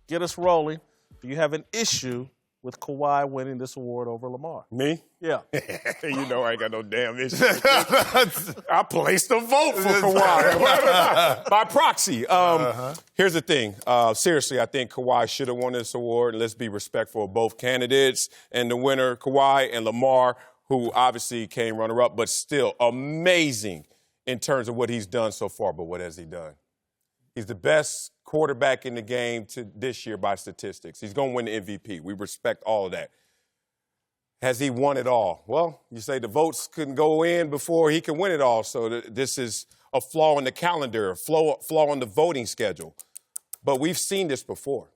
get us rolling. Do you have an issue with Kawhi winning this award over Lamar? Me? Yeah. You know I ain't got no damn issue. I placed a vote for Kawhi by proxy. Here's the thing. Seriously, I think Kawhi should have won this award. And let's be respectful of both candidates. And the winner, Kawhi and Lamar, who obviously came runner-up, but still amazing in terms of what he's done so far. But what has he done? He's the best quarterback in the game to this year by statistics. He's going to win the MVP. We respect all of that. Has he won it all? Well, you say the votes couldn't go in before he can win it all. So this is a flaw in the calendar, a flaw in the voting schedule. But we've seen this before.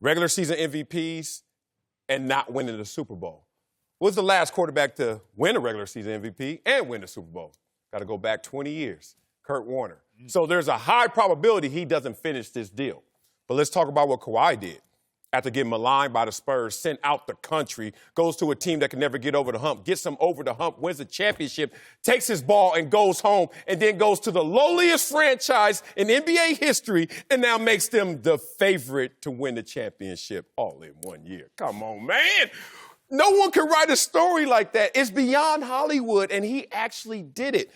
Regular season MVPs and not winning the Super Bowl. What's the last quarterback to win a regular season MVP and win the Super Bowl? Got to go back 20 years. Kurt Warner. So there's a high probability he doesn't finish this deal. But let's talk about what Kawhi did. After getting maligned by the Spurs, sent out the country, goes to a team that can never get over the hump, gets them over the hump, wins the championship, takes his ball and goes home, and then goes to the lowliest franchise in NBA history and now makes them the favorite to win the championship all in 1 year. Come on, man. No one can write a story like that. It's beyond Hollywood, and he actually did it.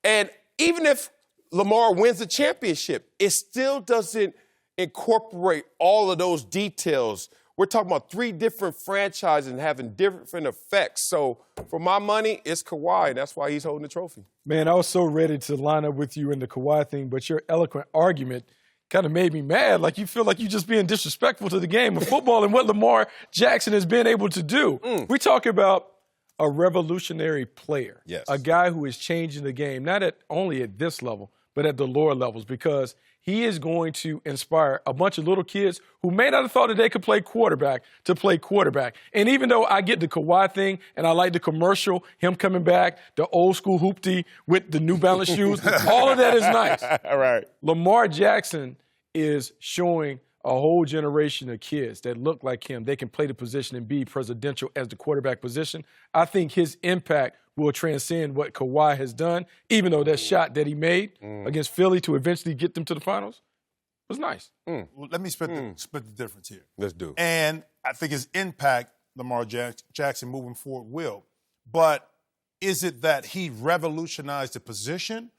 And even if Lamar wins the championship, it still doesn't incorporate all of those details. We're talking about 3 different franchises and having different effects. So for my money, it's Kawhi, and that's why he's holding the trophy. Man, I was so ready to line up with you in the Kawhi thing, but your eloquent argument kind of made me mad. Like, you feel like you're just being disrespectful to the game of football and what Lamar Jackson has been able to do. We talk about a revolutionary player, yes, a guy who is changing the game, not only at this level, but at the lower levels, because he is going to inspire a bunch of little kids who may not have thought that they could play quarterback to play quarterback. And even though I get the Kawhi thing and I like the commercial, him coming back, the old school hoopty with the New Balance shoes, all of that is nice. All right. Lamar Jackson is showing a whole generation of kids that look like him. They can play the position and be presidential as the quarterback position. I think his impact will transcend what Kawhi has done, even though that shot that he made against Philly to eventually get them to the finals was nice. Well, let me split the difference here. Let's do it. And I think his impact, Lamar Jackson moving forward will. But is it that he revolutionized the position,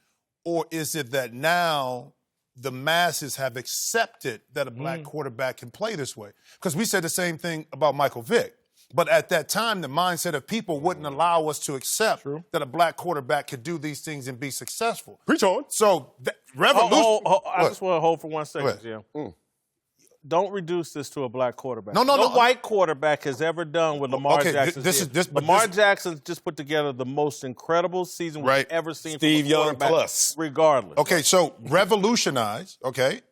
or is it that now the masses have accepted that a black quarterback can play this way? Because we said the same thing about Michael Vick. But at that time, the mindset of people wouldn't allow us to accept that a black quarterback could do these things and be successful. Preach on. So, revolution. I just want to hold for 1 second, Jim. Don't reduce this to a black quarterback. No, white quarterback has ever done what Lamar Jackson did. Lamar Jackson just put together the most incredible season we've ever seen. Steve from a Young quarterback, plus. regardless. Okay, so revolutionize, okay?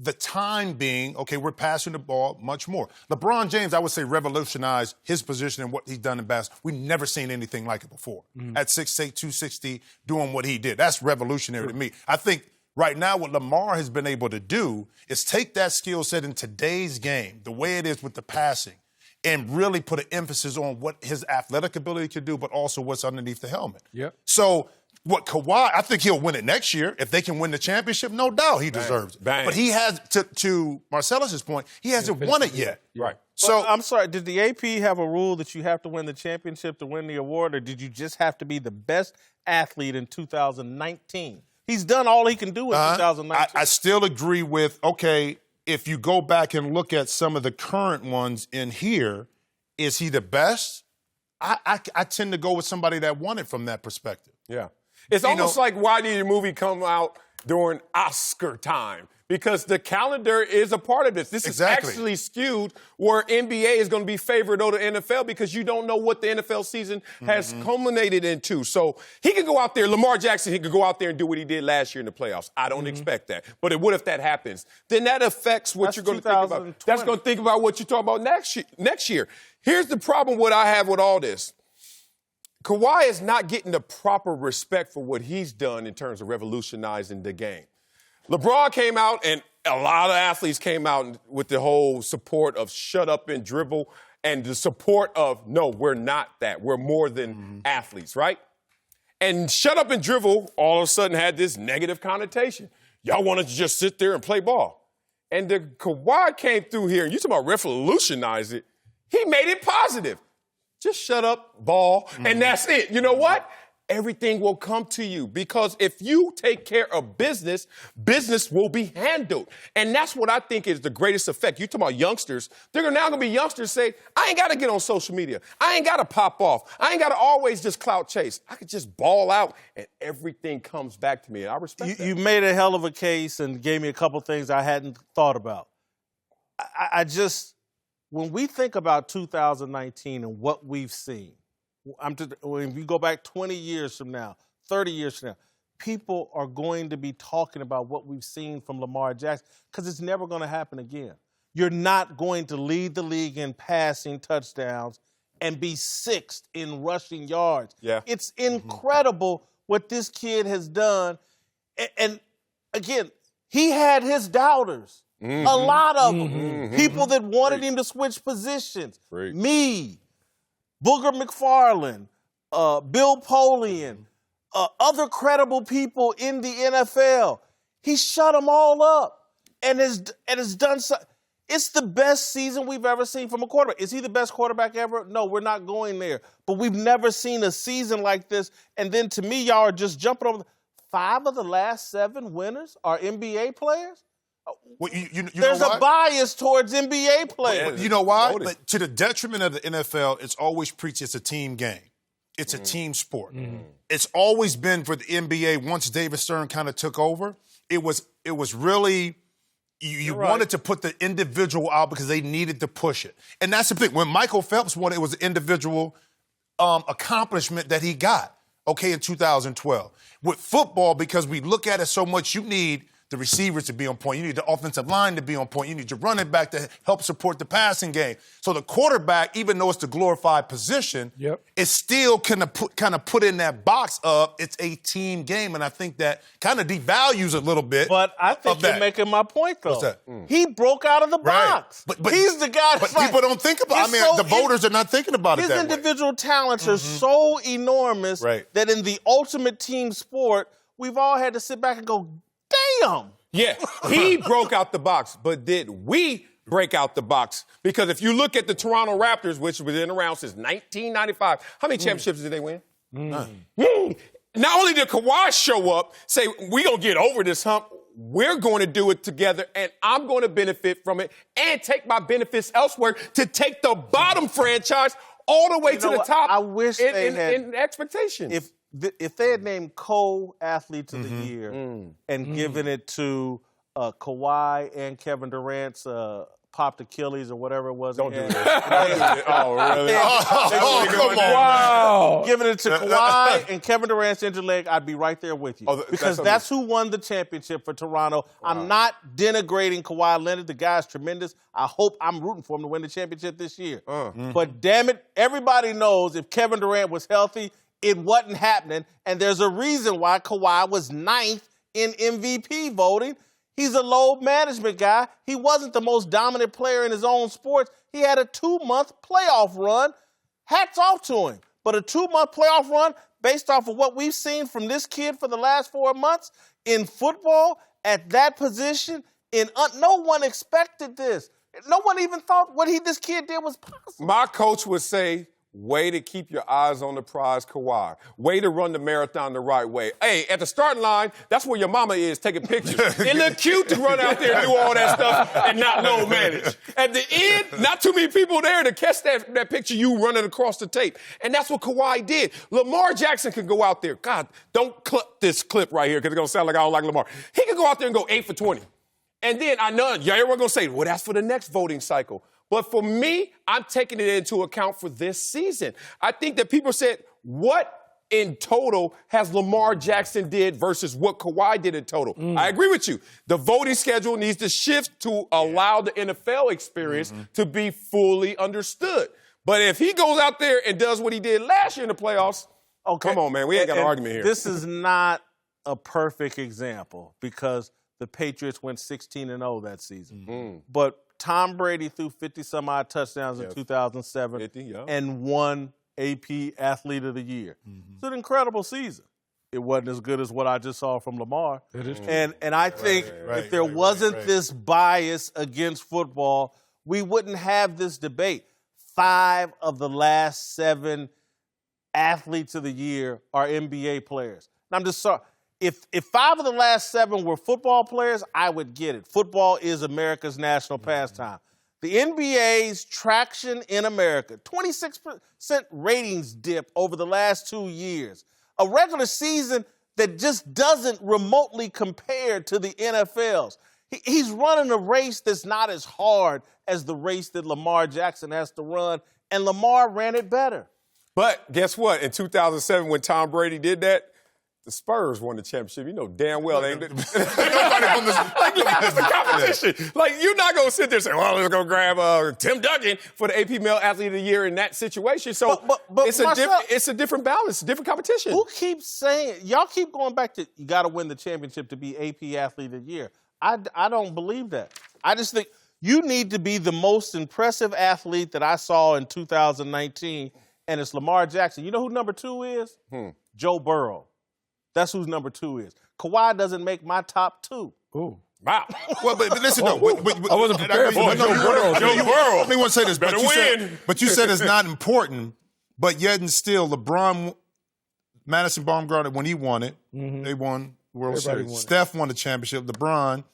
The time being, okay, we're passing the ball much more. LeBron James, I would say, revolutionized his position and what he's done in basketball. We've never seen anything like it before. At 6'8", 260, doing what he did. That's revolutionary to me. I think right now what Lamar has been able to do is take that skill set in today's game, the way it is with the passing, and really put an emphasis on what his athletic ability could do, but also what's underneath the helmet. Yep. So what Kawhi, I think he'll win it next year. If they can win the championship, no doubt he deserves it. But he has, to Marcellus's point, he hasn't won it yet. Right. So I'm sorry, did the AP have a rule that you have to win the championship to win the award, or did you just have to be the best athlete in 2019? He's done all he can do in 2019. I still agree with, okay, if you go back and look at some of the current ones in here, is he the best? I tend to go with somebody that won it from that perspective. Yeah. It's almost like, why did your movie come out during Oscar time? Because the calendar is a part of this. This is actually skewed where NBA is going to be favored over the NFL because you don't know what the NFL season has culminated into. So he could go out there, Lamar Jackson, he could go out there and do what he did last year in the playoffs. I don't expect that. But what if that happens? Then that affects what you're going to think about. That's going to think about what you talk about next year. Here's the problem what I have with all this. Kawhi is not getting the proper respect for what he's done in terms of revolutionizing the game. LeBron came out, and a lot of athletes came out with the whole support of shut up and dribble and the support of, no, we're not that. We're more than athletes, right? And shut up and dribble all of a sudden had this negative connotation. Y'all want to just sit there and play ball. And the Kawhi came through here, and you talking about revolutionize it. He made it positive. Just shut up, ball, and that's it. You know what? Everything will come to you because if you take care of business, business will be handled. And that's what I think is the greatest effect. You talking about youngsters. They're now going to be youngsters say, I ain't got to get on social media. I ain't got to pop off. I ain't got to always just clout chase. I could just ball out and everything comes back to me. And I respect that. You made a hell of a case and gave me a couple things I hadn't thought about. I just, when we think about 2019 and what we've seen, when you go back 20 years from now, 30 years from now, people are going to be talking about what we've seen from Lamar Jackson because it's never going to happen again. You're not going to lead the league in passing touchdowns and be sixth in rushing yards. Yeah. It's incredible what this kid has done. And again, he had his doubters. A lot of them. People that wanted him to switch positions. Me. Booger McFarland, Bill Polian, other credible people in the NFL. He shut them all up and has done so. It's the best season we've ever seen from a quarterback. Is he the best quarterback ever? No, we're not going there. But we've never seen a season like this. And then to me, y'all are just jumping over. 5 of the last 7 winners are NBA players? Well, you There's know a bias towards NBA players. You know why? But to the detriment of the NFL, it's always preached it's a team game. It's a team sport. It's always been for the NBA, once David Stern kind of took over, it was really you wanted to put the individual out because they needed to push it. And that's the thing. When Michael Phelps won, it was an individual accomplishment that he got, in 2012. With football, because we look at it so much, you need the receivers to be on point. You need the offensive line to be on point. You need your running back to help support the passing game. So the quarterback, even though it's the glorified position, it still kind of put in that box of it's a team game. And I think that kind of devalues a little bit. But I think you're making my point, though. What's that? He broke out of the box. But he's the guy that's But people don't think about it. The voters are not thinking about it that way. His individual talents are so enormous that in the ultimate team sport, we've all had to sit back and go, damn. Yeah, he broke out the box, but did we break out the box? Because if you look at the Toronto Raptors, which have been around since 1995, how many championships did they win? Not only did Kawhi show up, say, we're going to get over this hump, we're going to do it together, and I'm going to benefit from it and take my benefits elsewhere to take the bottom franchise all the way to the top. I wish they had in expectation. If they had named co-athletes of the year and given it to Kawhi and Kevin Durant's popped Achilles or whatever it was. Don't do that. Oh, really? Come on. Wow. Giving it to Kawhi and Kevin Durant's injured leg, I'd be right there with you. Because that's who won the championship for Toronto. Wow. I'm not denigrating Kawhi Leonard. The guy's tremendous. I'm rooting for him to win the championship this year. But damn it, everybody knows if Kevin Durant was healthy, it wasn't happening, and there's a reason why Kawhi was 9th in MVP voting. He's a load management guy. He wasn't the most dominant player in his own sports. He had a 2-month playoff run. Hats off to him. But a 2-month playoff run, based off of what we've seen from this kid for the last 4 months, in football, at that position, no one expected this. No one even thought what this kid did was possible. My coach would say, way to keep your eyes on the prize, Kawhi. Way to run the marathon the right way. Hey, at the starting line, that's where your mama is taking pictures. It look cute to run out there and do all that stuff and not load manage. At the end, not too many people there to catch that picture you running across the tape. And that's what Kawhi did. Lamar Jackson could go out there. God, don't clip this clip right here because it's going to sound like I don't like Lamar. He could go out there and go 8 for 20. And then I know everyone going to say, well, that's for the next voting cycle. But for me, I'm taking it into account for this season. I think that people said, what in total has Lamar Jackson did versus what Kawhi did in total? I agree with you. The voting schedule needs to shift to allow the NFL experience to be fully understood. But if he goes out there and does what he did last year in the playoffs, come on, man. We ain't got an argument here. This is not a perfect example because the Patriots went 16-0 that season. But Tom Brady threw 50-some-odd touchdowns in 2007 and won AP Athlete of the Year. It's an incredible season. it wasn't as good as what I just saw from Lamar. It is true. And I think if there wasn't this bias against football, we wouldn't have this debate. 5 of the last 7 athletes of the year are NBA players. And I'm just sorry. If 5 of the last 7 were football players, I would get it. Football is America's national pastime. The NBA's traction in America, 26% ratings dip over the last 2 years. A regular season that just doesn't remotely compare to the NFL's. He's running a race that's not as hard as the race that Lamar Jackson has to run, and Lamar ran it better. But guess what? In 2007, when Tom Brady did that, the Spurs won the championship. You know damn well they ain't. Like, that's the competition. Like, you're not going to sit there and say, well, let's go grab Tim Duncan for the AP Male Athlete of the Year in that situation. So but it's a different balance, different competition. Who keeps saying, y'all keep going back to, you got to win the championship to be AP Athlete of the Year. I don't believe that. I just think you need to be the most impressive athlete that I saw in 2019, and it's Lamar Jackson. You know who number 2 is? Joe Burrow. That's who's number 2 is. Kawhi doesn't make my top 2. Ooh. Wow. Well, but listen, though. I wasn't prepared for Joe Burrow. Let me want to say this. Better win. But you said it's not important, but yet and still, LeBron, Madison Baumgartner, when he won it, they won World Series. Steph won the championship. LeBron,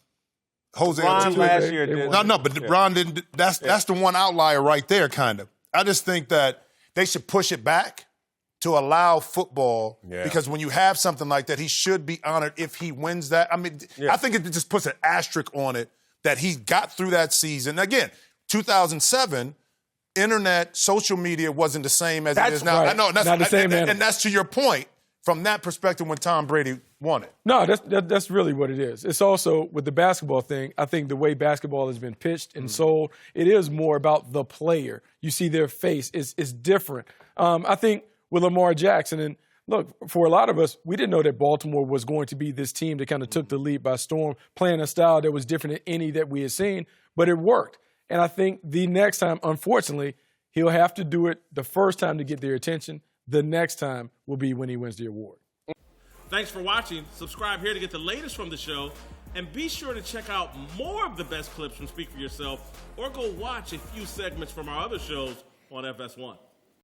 Jose last year did. No, but LeBron didn't. That's the one outlier right there, kind of. I just think that they should push it back to allow football, because when you have something like that, he should be honored if he wins that. I mean, I think it just puts an asterisk on it that he got through that season. Again, 2007, internet, social media wasn't the same as it is now. Right. I know, not the same. And that's to your point from that perspective when Tom Brady won it. No, that's really what it is. It's also with the basketball thing. I think the way basketball has been pitched and sold, it is more about the player. You see their face. It's different. I think with Lamar Jackson, and look, for a lot of us, we didn't know that Baltimore was going to be this team that kind of took the lead by storm, playing a style that was different than any that we had seen, but it worked. And I think the next time, unfortunately, he'll have to do it the first time to get their attention. The next time will be when he wins the award. Thanks for watching. Subscribe here to get the latest from the show, and be sure to check out more of the best clips from Speak For Yourself, or go watch a few segments from our other shows on FS1.